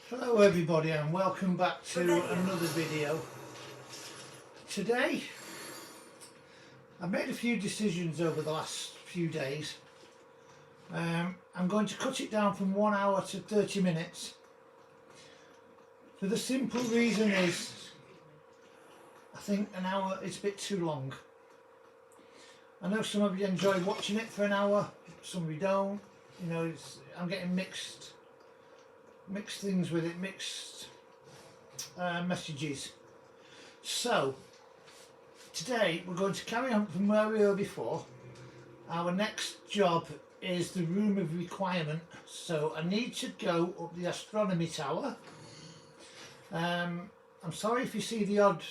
Hello everybody and welcome back to another video. Today I've made a few decisions over the last few days. I'm going to cut it down from 1 hour to 30 minutes for the simple reason is I think an hour is a bit too long. I know some of you enjoy watching it for an hour, some of you don't. You know, I'm getting mixed things with it, mixed messages. So today we're going to carry on from where we were before. Our next job is the room of requirement, so I need to go up the astronomy tower. I'm sorry if you see the odd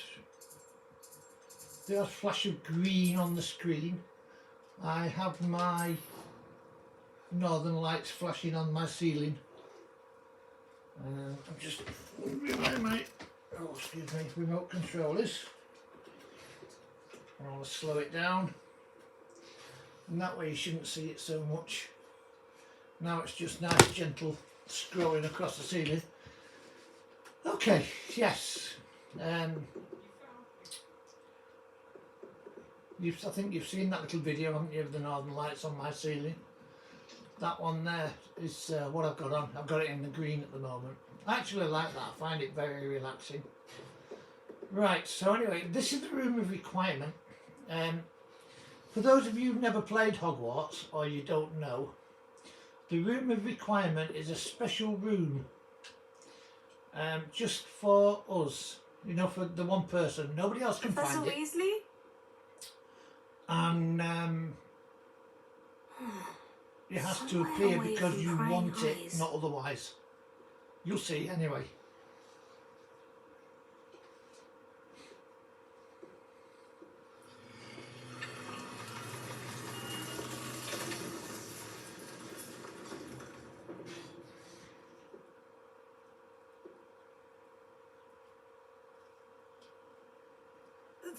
flash of green on the screen. I have my northern lights flashing on my ceiling. I'm just wondering where my remote control is. I'll slow it down, and that way you shouldn't see it so much. Now it's just nice gentle scrolling across the ceiling. Okay, yes. I think you've seen that little video, haven't you, of the northern lights on my ceiling. That one there is what I've got on. I've got it in the green at the moment. I actually like that. I find it very relaxing. Right, so anyway, this is the room of requirement. For those of you who've never played Hogwarts, or you don't know, the room of requirement is a special room just for us. You know, for the one person. Nobody else can Professor find it. Weasley? And it has to appear because you want it, not otherwise. You'll see anyway.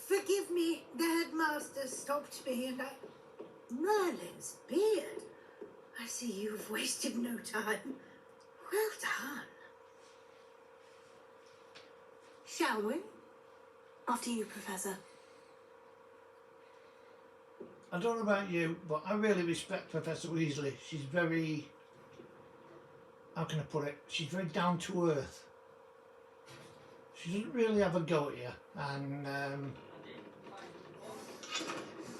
Forgive me, the headmaster stopped me and Merlin's beard. I see you've wasted no time. Well done. Shall we? After you, Professor. I don't know about you, but I really respect Professor Weasley. She's very, how can I put it? She's very down to earth. She doesn't really have a go at you, and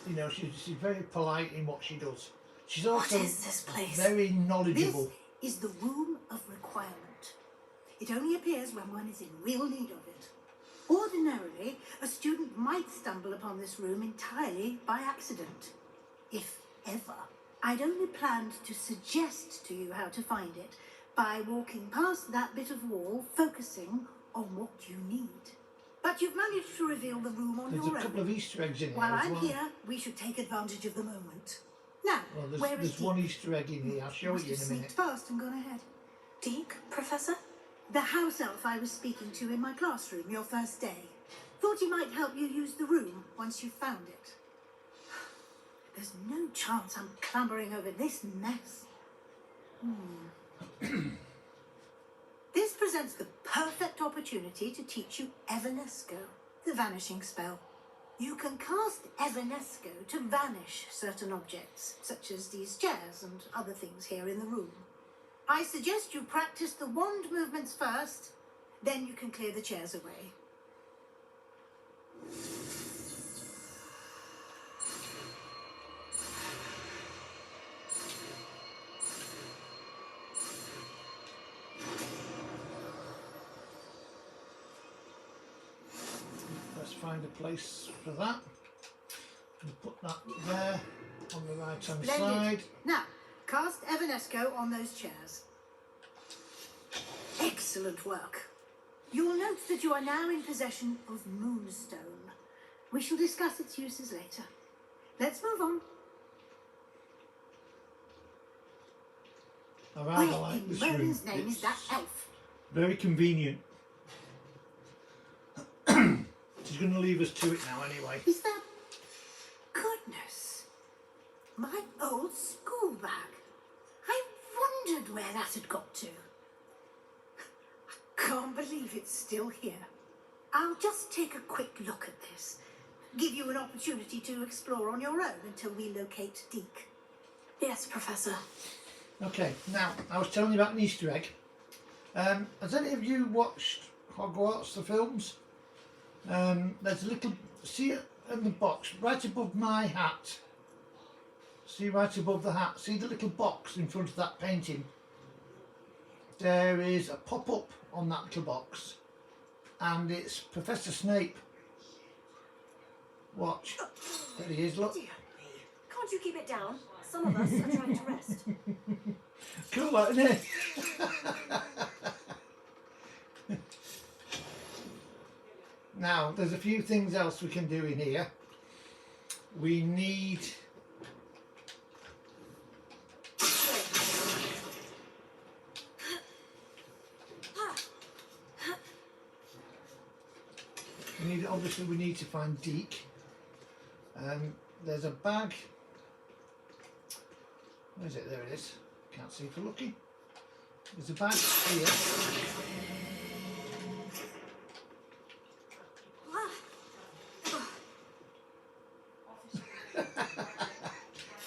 you know, she's very polite in what she does. She's also what is this place? very knowledgeable. This is the room of requirement. It only appears when one is in real need of it. Ordinarily, a student might stumble upon this room entirely by accident, if ever. I'd only planned to suggest to you how to find it by walking past that bit of wall, focusing on what you need. But you've managed to reveal the room on your own. There's a couple of Easter eggs in here While as I'm well. here, we should take advantage of the moment. Now, Well, there's one Easter egg in here. I'll show it you in a minute. Sneaked past and gone ahead. Deke, Professor? The house elf I was speaking to in my classroom your first day. Thought he might help you use the room once you found it. There's no chance I'm clambering over this mess. This presents the perfect opportunity to teach you Evanesco, the vanishing spell. You can cast Evanesco to vanish certain objects, such as these chairs and other things here in the room. I suggest you practice the wand movements first, then you can clear the chairs away. Let's find a place for that. And put that there on the right hand side. Now, cast Evanesco on those chairs. Excellent work. You'll note that you are now in possession of Moonstone. We shall discuss its uses later. Let's move on. I rather Where like in this room. Merlin's name It's is that elf? very convenient. She's going to leave us to it now anyway. Is that... Goodness. My old school bag. I wondered where that had got to. I believe it's still here. I'll just take a quick look at this. Give you an opportunity to explore on your own until we locate Deke. Yes, Professor. Okay, now, I was telling you about an Easter egg. Has any of you watched Hogwarts, the films? There's a little, see it in the box, right above my hat. See right above the hat, see the little box in front of that painting? There is a pop-up on that little box, and it's Professor Snape. Watch. There he is, look. Dear me. Can't you keep it down? Some of us are trying to rest. Cool, that, isn't it? Now, there's a few things else we can do in here. We need... obviously we need to find Deke. There's a bag. Where is it? There it is. Can't see for looking. There's a bag here.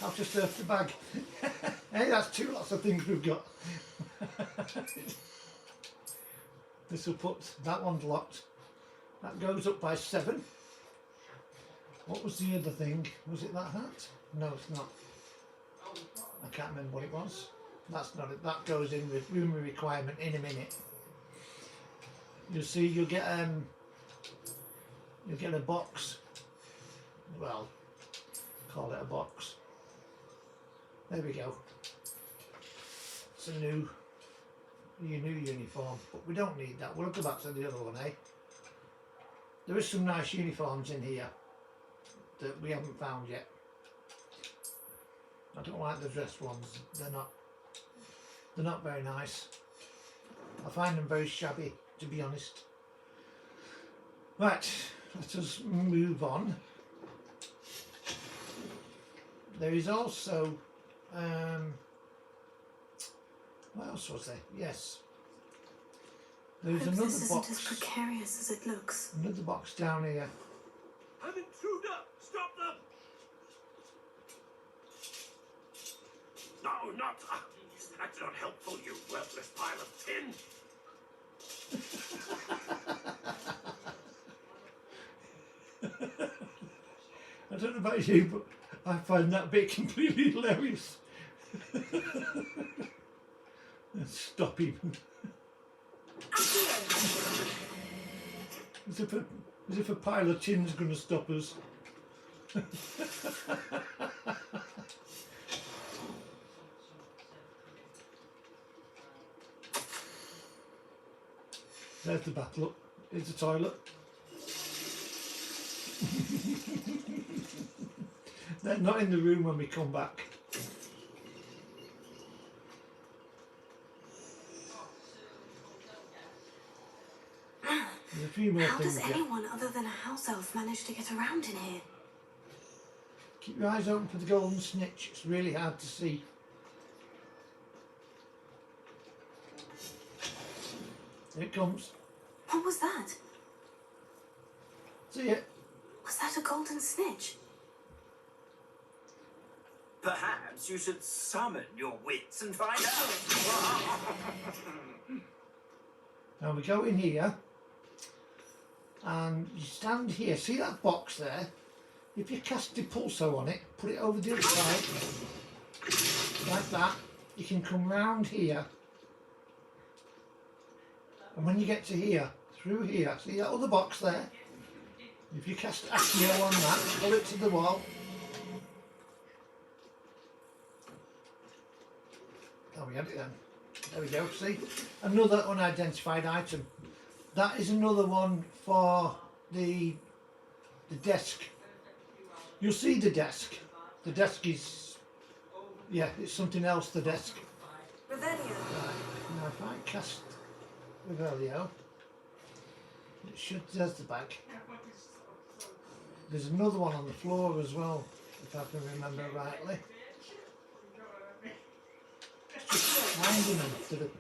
I've just earthed the bag. Hey, that's two lots of things we've got. This will put, that one's locked. That goes up by 7. What was the other thing? Was it that hat? No, it's not. I can't remember what it was. That's not it. That goes in with room requirement in a minute. You'll see. You'll get a box. Well, call it a box. There we go. It's a new uniform, but we don't need that. We'll go back to the other one, eh? There is some nice uniforms in here that we haven't found yet. I don't like the dress ones. They're not very nice. I find them very shabby, to be honest. Right, let us move on. There is also what else was there? Yes. There's another this box. isn't as precarious as it looks. Another box down here. An intruder! Stop them! No, not... that's not helpful, you worthless pile of tin! I don't know about you, but I find that bit completely hilarious. Stop him. As if a pile of tin's going to stop us. There's the bath, look. Here's the toilet. They're not in the room when we come back. There's a few more How things does yet. anyone other than a house elf manage to get around in here? Keep your eyes open for the golden snitch. It's really hard to see. Here it comes. What was that? See it? Was that a golden snitch? Perhaps you should summon your wits and find out. Now we go in here. And you stand here. See that box there? If you cast the pulsar on it, put it over the other side. Like that. You can come round here. And when you get to here, through here, see that other box there? If you cast Accio on that, pull it to the wall. Oh, we had it then. There we go, see? Another unidentified item. That is another one for the desk. You'll see the desk. The desk is... yeah, it's something else, the desk. Revelio. Now if I cast Revelio, it should, there's the bag. There's another one on the floor as well, if I can remember rightly. It's just finding them.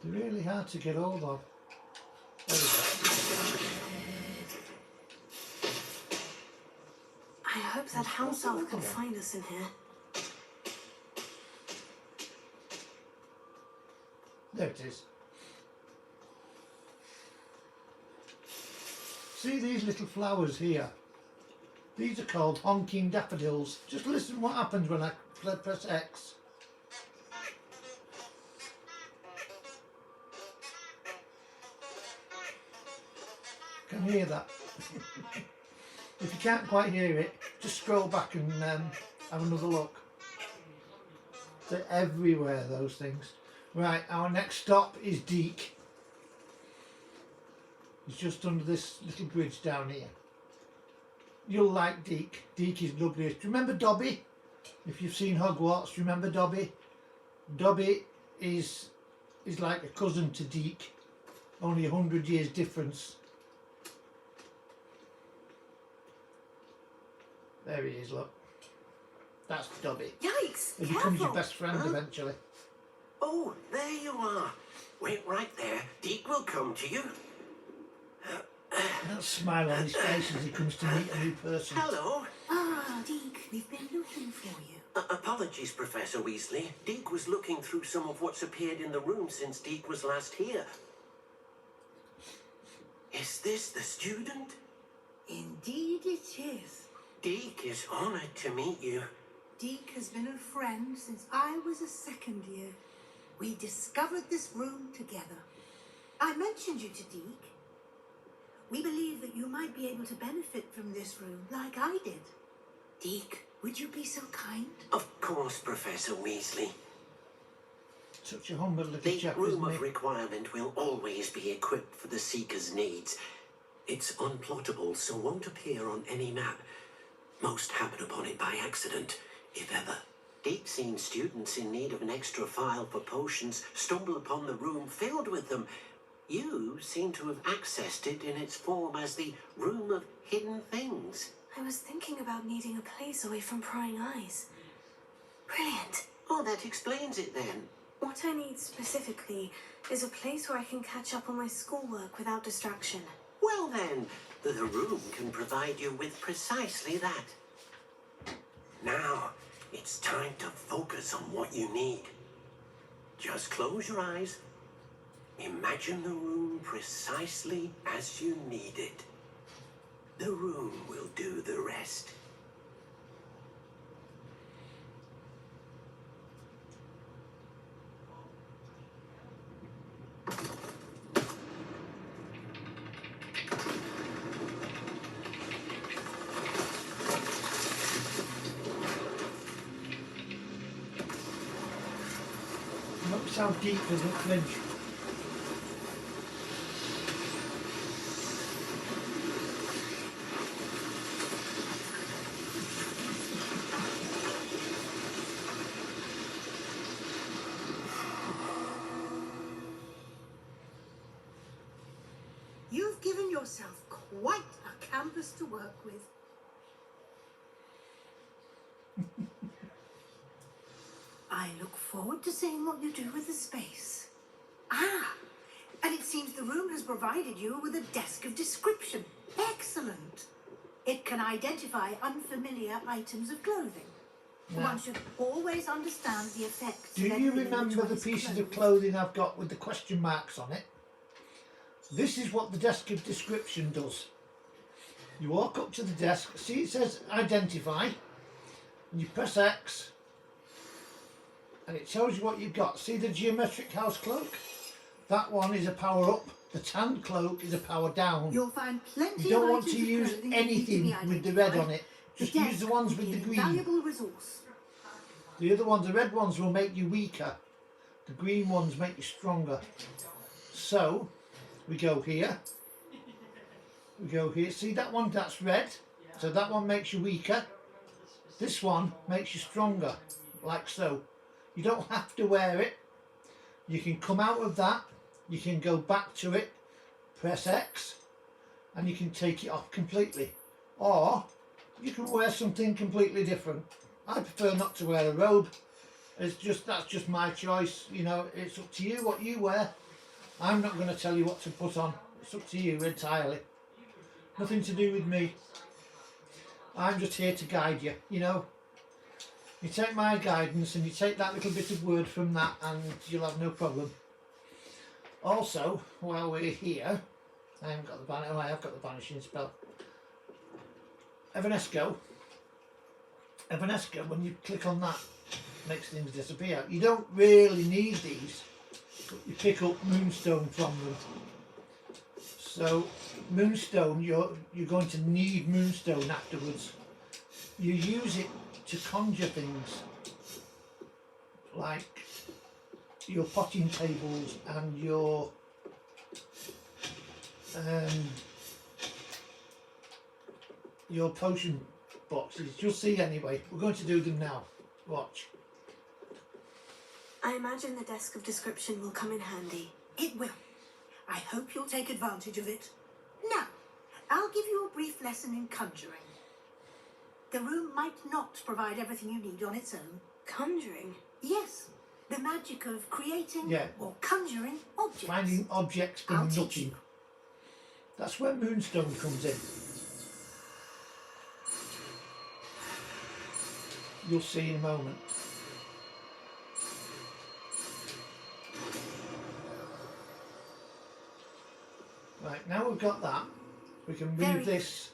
They're really hard to get hold of. That house elf can find us in here. There it is. See these little flowers here? These are called honking daffodils. Just listen what happens when I press X. Can you hear that? If you can't quite hear it, just scroll back and have another look. They're everywhere, those things. Right, our next stop is Deke. He's just under this little bridge down here. You'll like Deke. Deke is lovely. Do you remember Dobby? If you've seen Hogwarts, do you remember Dobby? Dobby is like a cousin to Deke. Only 100 years difference. There he is, look. That's Dobby. Yikes! He becomes your Careful. best friend eventually. Oh, there you are. Wait right there. Deke will come to you. That smile on his face as he comes to meet a new person. Hello. Ah, Deke, we've been looking for you. Apologies, Professor Weasley. Deke was looking through some of what's appeared in the room since Deke was last here. Is this the student? Indeed it is. Deke is honoured to meet you. Deke has been a friend since I was a second year. We discovered this room together. I mentioned you to Deke. We believe that you might be able to benefit from this room like I did. Deke, would you be so kind? Of course, Professor Weasley. Such a humble little The chap, room isn't of he? requirement will always be equipped for the Seeker's needs. It's unplottable, so won't appear on any map. Most happen upon it by accident, if ever. Deep-seen students in need of an extra file for potions stumble upon the room filled with them. You seem to have accessed it in its form as the Room of Hidden Things. I was thinking about needing a place away from prying eyes. Brilliant. Oh, that explains it then. What I need specifically is a place where I can catch up on my schoolwork without distraction. Well then, the room can provide you with precisely that. Now, it's time to focus on what you need. Just close your eyes. Imagine the room precisely as you need it. The room will do the rest. Notice how deep doesn't flinch. You've given yourself quite a campus to work with. I look forward to seeing what you do with the space. Ah, and it seems the room has provided you with a desk of description. Excellent. It can identify unfamiliar items of clothing. Yeah. One should always understand the effects. Do of you anything remember which the one is pieces of clothed. clothing I've got with the question marks on it? This is what the desk of description does. You walk up to the desk, see it says identify, and you press X, and it tells you what you've got. See the geometric house cloak? That one is a power up. The tan cloak is a power down. You'll find plenty You don't of want to items of use clothing that anything need to be with the red on identified. it. Just The use the desk ones will with be the an green. invaluable resource. The other ones, the red ones will make you weaker. The green ones make you stronger. So, we go here. We go here. See that one? That's red. So that one makes you weaker. This one makes you stronger, like so. You don't have to wear it. You can come out of that. You can go back to it. Press X. And you can take it off completely. Or you can wear something completely different. I prefer not to wear a robe. That's just my choice. You know, it's up to you what you wear. I'm not going to tell you what to put on. It's up to you entirely. Nothing to do with me. I'm just here to guide you, you know. You take my guidance and you take that little bit of word from that and you'll have no problem. Also, while we're here, I have got the vanishing spell. Evanesco, when you click on that, makes things disappear. You don't really need these, but you pick up Moonstone from them. So Moonstone, you're going to need Moonstone afterwards. You use it to conjure things like your potting tables and your potion boxes. You'll see anyway. We're going to do them now. Watch. I imagine the desk of description will come in handy. It will. I hope you'll take advantage of it. Now, I'll give you a brief lesson in conjuring. The room might not provide everything you need on its own. Conjuring? Yes, the magic of creating or conjuring objects. Finding objects from nothing. That's where Moonstone comes in. You'll see in a moment. Right, now we've got that, we can move this.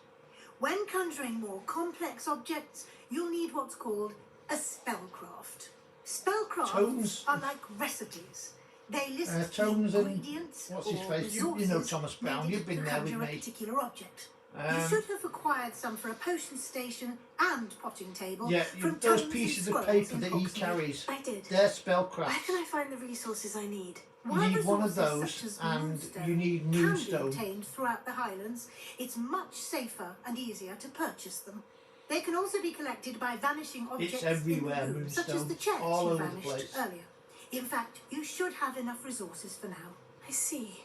When conjuring more complex objects, you'll need what's called a spellcraft. Spellcrafts are like recipes. They list Tones ingredients and what's his face? You know resources Thomas Brown, you've been there with to conjure a me. particular object. You should have acquired some for a potion station and potting table. Yeah, from those tomes pieces and of scrolls paper in that he Hogsmeade. carries, I did. they're Where spellcrafts. can I find the resources I need? You While need one of resources those such as and Moonstone you need can be Moonstone. obtained throughout the Highlands, it's much safer and easier to purchase them. They can also be collected by vanishing objects everywhere, in the room, such as Moonstone, the chairs all you over the vanished place. earlier. In fact, you should have enough resources for now. I see.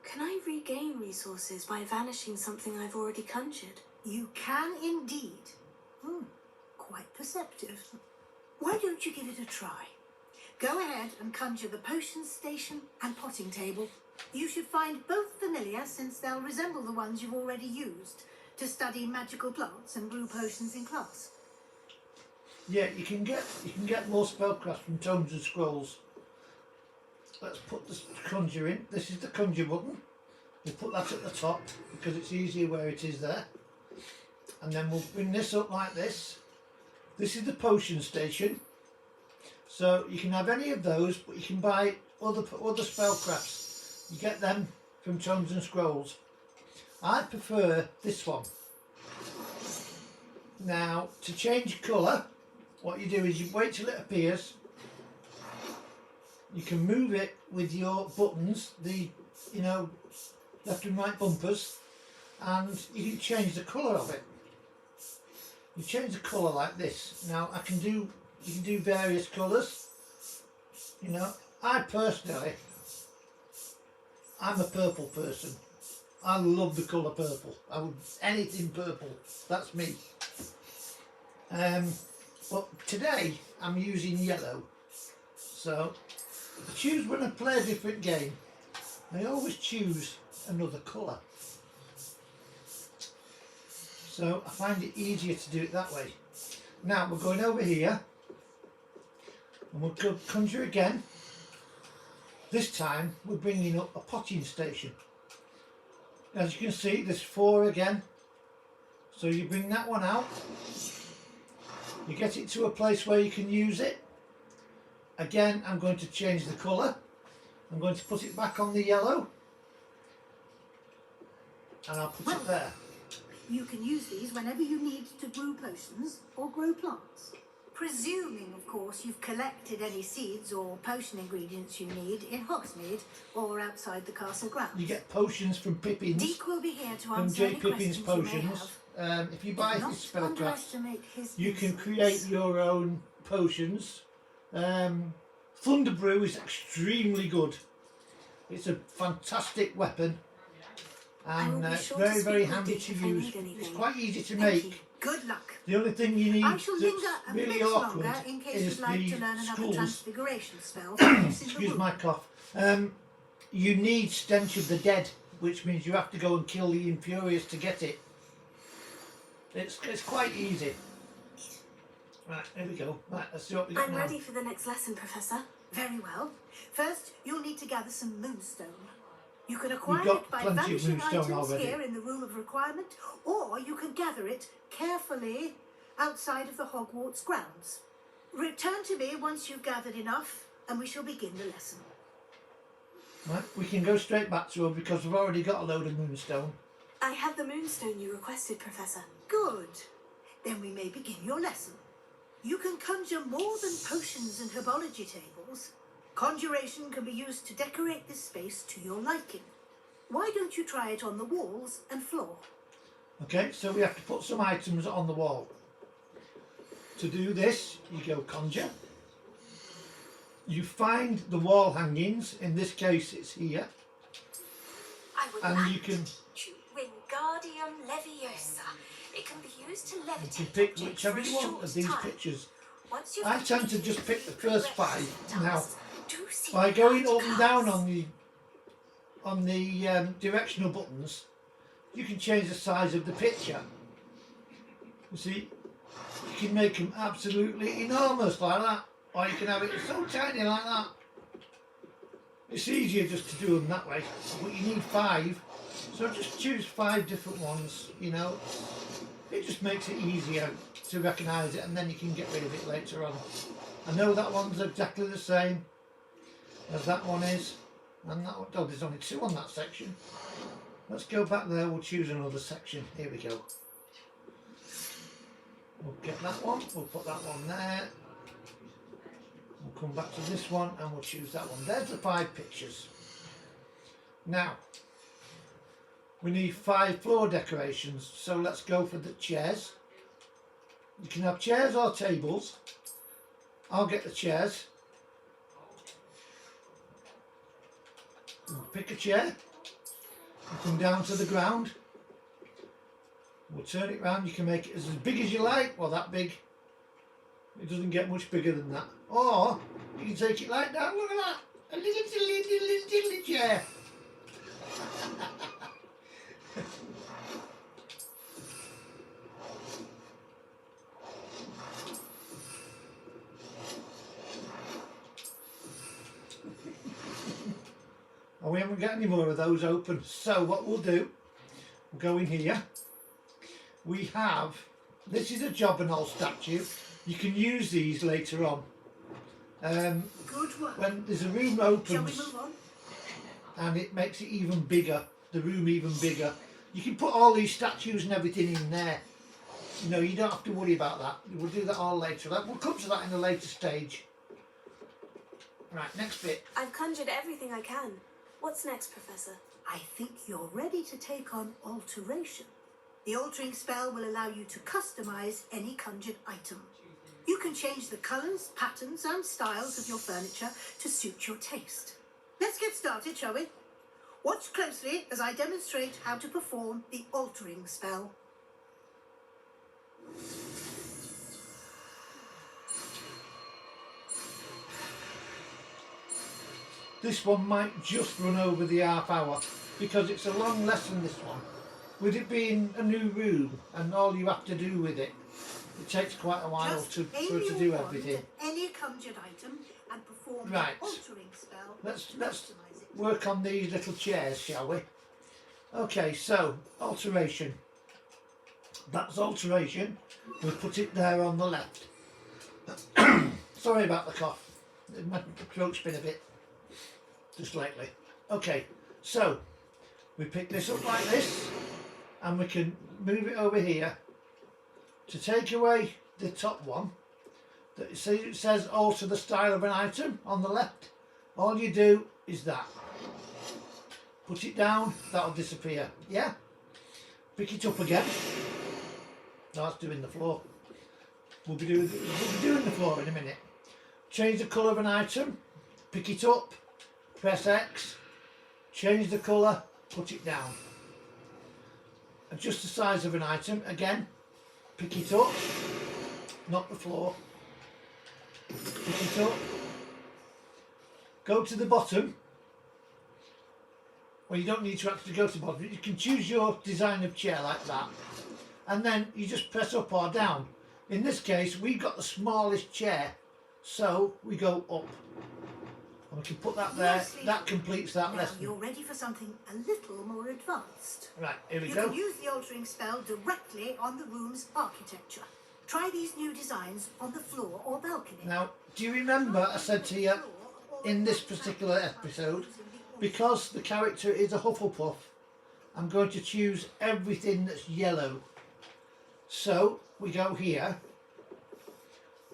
Can I regain resources by vanishing something I've already conjured? You can indeed. Quite perceptive. Why don't you give it a try? Go ahead and conjure the potion station and potting table. You should find both familiar, since they'll resemble the ones you've already used to study magical plants and brew potions in class. Yeah, you can get more spellcrafts from tomes and scrolls. Let's put the conjure in. This is the conjure button. We'll put that at the top because it's easier where it is there. And then we'll bring this up like this. This is the potion station. So you can have any of those, but you can buy other spellcrafts. You get them from tomes and scrolls. I prefer this one. Now, to change colour, what you do is you wait till it appears. You can move it with your buttons, the left and right bumpers, and you can change the colour of it. You change the colour like this. Now you can do various colours. I personally, I'm a purple person. I love the colour purple. Anything purple, that's me. But today I'm using yellow. So I choose when I play a different game. I always choose another colour. So I find it easier to do it that way. Now we're going over here and we'll conjure again. This time we're bringing up a potting station. As you can see, there's 4 again. So you bring that one out. You get it to a place where you can use it. Again, I'm going to change the colour. I'm going to put it back on the yellow. And I'll put it there. You can use these whenever you need to brew potions or grow plants. Presuming, of course, you've collected any seeds or potion ingredients you need in Hogsmeade or outside the castle grounds. You get potions from Pippins. Deek will be here to From answer J. any Pippin's questions you may potions. have. If you buy Do this not spellcraft, underestimate his you can insights. create your own potions. Thunder Brew is extremely good. It's a fantastic weapon. And it's sure very, to very speak with handy Deek to if I use. need anything. It's quite easy to Thank make. you. Good luck. The only thing you need I shall linger that's a really bit awkward longer in case is you'd like to the learn another schools. transfiguration spell. for use in the Excuse room. my cough. You need Stench of the Dead, which means you have to go and kill the Infurious to get it. It's quite easy. Right, here we go. Right, let's see what we got I'm now. ready for the next lesson, Professor. Very well. First, you'll need to gather some moonstone. You can acquire got it by plenty of vanishing moonstone items already. here in the room of requirement, or you can gather it carefully outside of the Hogwarts grounds. Return to me once you've gathered enough, and we shall begin the lesson. Right, we can go straight back to her because we've already got a load of moonstone. I have the moonstone you requested, Professor. Good. Then we may begin your lesson. You can conjure more than potions and herbology tables. Conjuration can be used to decorate this space to your liking. Why don't you try it on the walls and floor? Okay, so we have to put some items on the wall. To do this, you go conjure. You find the wall hangings. In this case, it's here. I would And like you can to Wingardium Leviosa. It can be used to levitate you can pick objects whichever for a you want short of these time. pictures. Once you've I tend to completed just pick the first five. tasks, Now, do see by the going large up and down cards. on the directional buttons, you can change the size of the picture. You see, you can make them absolutely enormous like that, or you can have it so tiny like that. It's easier just to do them that way, but you need 5, so just choose 5 different ones. You know, it just makes it easier to recognise it, and then you can get rid of it later on. I know that one's exactly the same as that one is, and that one, oh, there's only 2 on that section. Let's go back there, we'll choose another section. Here we go. We'll get that one, we'll put that one there. We'll come back to this one and we'll choose that one. There's the 5 pictures. Now, we need 5 floor decorations, so let's go for the chairs. You can have chairs or tables. I'll get the chairs. We'll pick a chair. We'll come down to the ground. We'll turn it round. You can make it as big as you like, or that big. It doesn't get much bigger than that. Or you can take it like that. Look at that. A little chair. And we haven't got any more of those open. So what we'll do, we'll go in here. We have, this is a job and all statue. You can use these later on. Good work. When there's a room Shall we opens move on? and it makes it even bigger, the room even bigger, you can put all these statues and everything in there. You know, you don't have to worry about that. We'll do that all later. We'll come to that in a later stage. Right, next bit. I've conjured everything I can. What's next, Professor? I think you're ready to take on alteration. The altering spell will allow you to customize any conjured item. You can change the colors, patterns, and styles of your furniture to suit your taste. Let's get started, shall we? Watch closely as I demonstrate how to perform the altering spell. This one might just run over the half hour because it's a long lesson, this one. With it being a new room and all you have to do with it, it takes quite a while Just for aim it to your do wand everything. at any conjured item and perform Right. the altering spell. Let's Customize it. work on these little chairs, shall we? Okay, so alteration. That's alteration. We'll put it there on the left. Sorry about the cough. My throat's been a bit just lately. Okay, so we pick this up like this and we can move it over here to take away the top one. That it says alter the style of an item on the left. All you do is that. Put it down, that'll disappear. Yeah? Pick it up again. No, that's doing the floor. We'll be doing the floor in a minute. Change the colour of an item. Pick it up. Press X. Change the colour. Put it down. Adjust the size of an item. Again. Pick it up. Not the floor. Pick it up. Go to the bottom. Well, you don't need to actually go to the bottom. You can choose your design of chair like that. and then you just press up or down. In this case, we've got the smallest chair, so we go up. And we can put that there. Nicely That done. completes that Now lesson. you're ready for something a little more advanced. Right, here we You go. can use the altering spell directly on the room's architecture. Try these new designs on the floor or balcony. Now, do you remember I said to you in this particular episode, because the character is a Hufflepuff, I'm going to choose everything that's yellow. So we go here.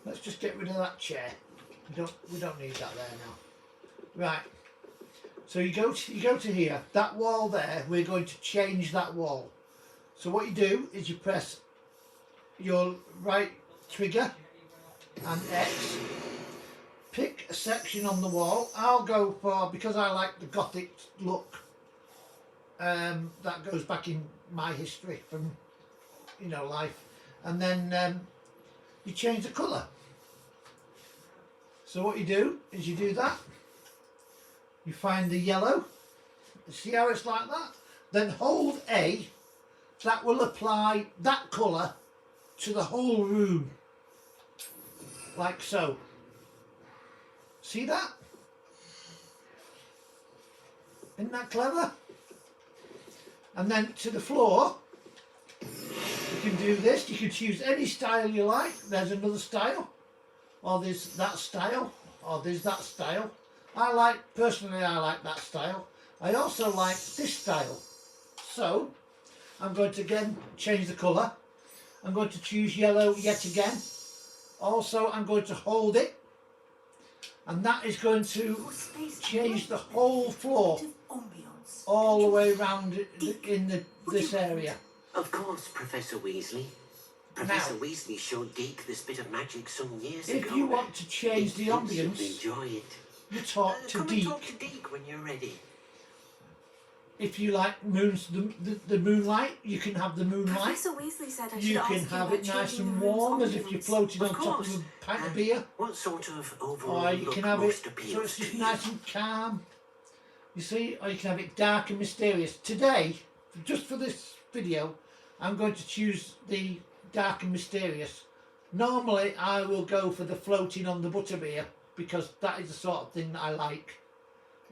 Let's just get rid of that chair. We don't need that there now. Right. So you go to here. That wall there, we're going to change that wall. So what you do is you press your right trigger and X. Pick a section on the wall. I'll go for, because I like the Gothic look, that goes back in my history from, you know, life. And then you change the colour. So what you do is you do that. You find the yellow. See how it's like that? Then hold A. That will apply that colour to the whole room. Like so. See that? Isn't that clever? And then to the floor, you can do this. You can choose any style you like. There's another style. Or there's that style. Or there's that style. Personally I like that style. I also like this style. So, I'm going to again change the colour. I'm going to choose yellow yet again. Also, I'm going to hold it. And that is going to change the whole floor all the way around in this area. Of course, Professor Weasley. Professor Weasley showed Deke this bit of magic some years ago. If you want to change the ambience, enjoy it. you talk to Come Deke. and talk to Deke when you're ready. If you like the moonlight, you can have the moonlight. Professor Weasley said I should You ask can you have about it nice changing and the room's warm as if you're ambience. floating on Of top of course. a pint of beer. What sort of overall Or you look can have most it appeals so it's to just you? nice and calm. You see, or you can have it dark and mysterious. Today, just for this video, I'm going to choose the dark and mysterious. Normally, I will go for the floating on the butterbeer because that is the sort of thing that I like.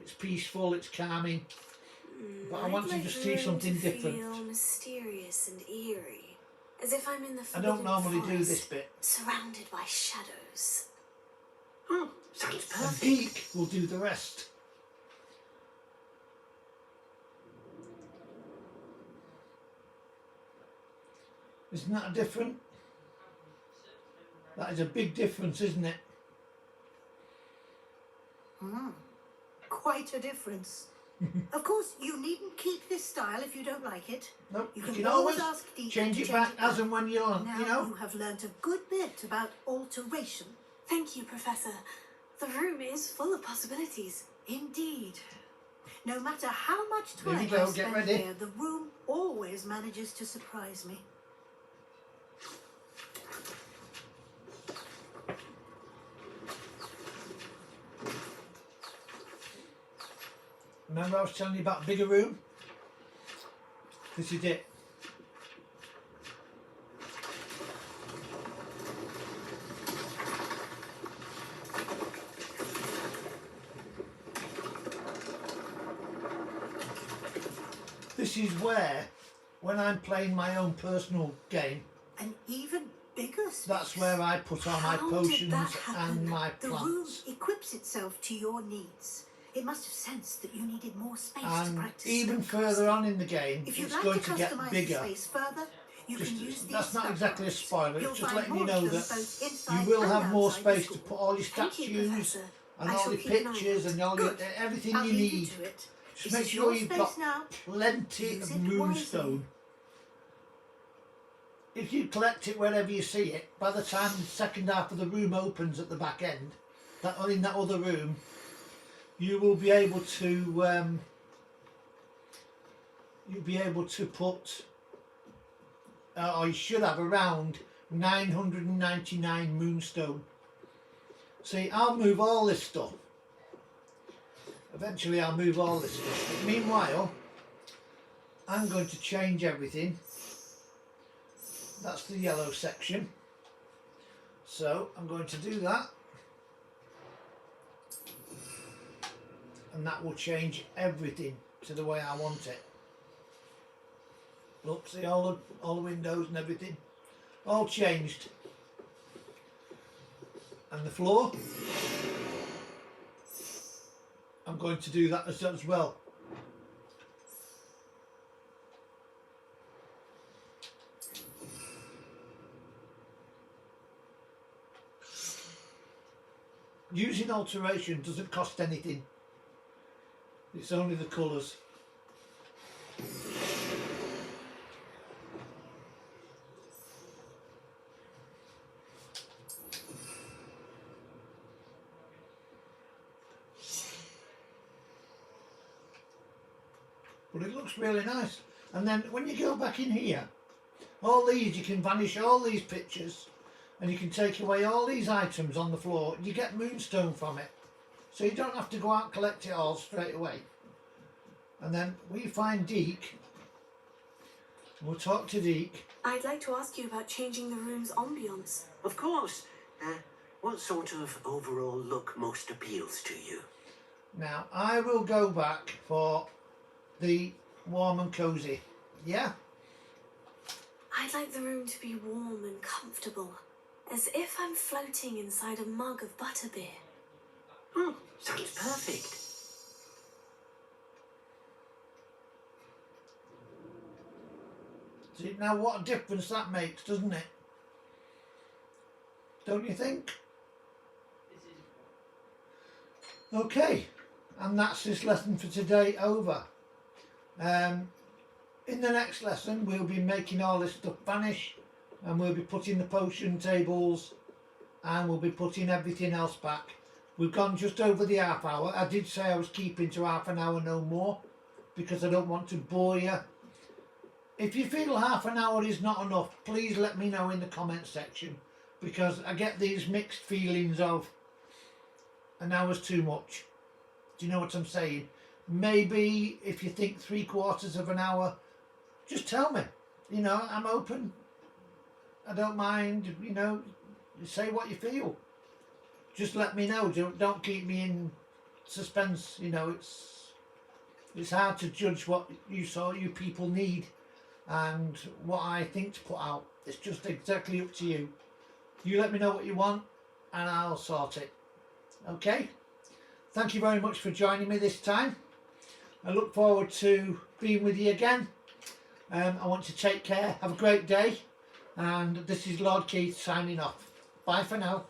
It's peaceful, it's calming. But I want to I'd just like see the room something to different. Feel mysterious and eerie, as if I'm in the I don't forbidden normally do forest, this bit. surrounded by shadows. Oh, sounds And perfect. Deke will do the rest. Isn't that a different? That is a big difference, isn't it? Quite a difference. Of course, you needn't keep this style if you don't like it. Nope, You you can can always ask Deke change to it back as and when you're, Now you know. you have learnt a good bit about alteration. Thank you, Professor. The room is full of possibilities. Indeed. No matter how much Here we time go, I get spend ready. here, the room always manages to surprise me. Remember I was telling you about a bigger room? This is it. This is where, when I'm playing my own personal game, An even bigger space. that's where I put all my How did potions that happen? and my The room plants. equips itself to your needs. It must have sensed that you needed more space to And practice. even spell further casting. on in the game, If you'd it's like going to to get customize bigger. the space further, you can use these That's not spell exactly a cards. spoiler, You'll it's just find letting you more of know them that both inside you will and have more outside the space to school. put all your Thank you, statues Professor. and I all shall your keep an eye pictures out. and all Good. everything I'll you leave you need. to it. Just This make is sure your you've space got now. plenty Use of it moonstone. If you collect it wherever you see it, by the time the second half of the room opens at the back end, in that other room, you will be able to put, or you should have around 999 moonstone. See, I'll move all this stuff. Eventually I'll move all this stuff. But meanwhile, I'm going to change everything That's the yellow section. So I'm going to do that. And that will change everything to the way I want it. Look, see all the windows and everything, all changed. And the floor, I'm going to do that as well. Using alteration doesn't cost anything. It's only the colours. But it looks really nice. And then when you go back in here, all these, you can vanish all these pictures and you can take away all these items on the floor. You get moonstone from it. So you don't have to go out and collect it all straight away. And then we find Deke. We'll talk to Deke. I'd like to ask you about changing the room's ambience. Of course. What sort of overall look most appeals to you? Now, I will go back for the warm and cosy. Yeah? I'd like the room to be warm and comfortable, as if I'm floating inside a mug of butterbeer. Sounds perfect. See, now what a difference that makes, doesn't it? Don't you think? Okay, and that's this lesson for today over. In the next lesson we'll be making all this stuff vanish, and we'll be putting the potion tables, and we'll be putting everything else back. We've gone just over the half hour. I did say I was keeping to half an hour, no more, because I don't want to bore you. If you feel half an hour is not enough, please let me know in the comment section, because I get these mixed feelings of an hour's too much. Do you know what I'm saying? Maybe if you think 3/4 of an hour, just tell me. You know, I'm open. I don't mind, you know, say what you feel. Just let me know. Don't keep me in suspense. You know, it's hard to judge what you people need and what I think to put out. It's just exactly up to you. You let me know what you want and I'll sort it. Okay? Thank you very much for joining me this time. I look forward to being with you again. I want to take care. Have a great day. And this is Lord Keith signing off. Bye for now.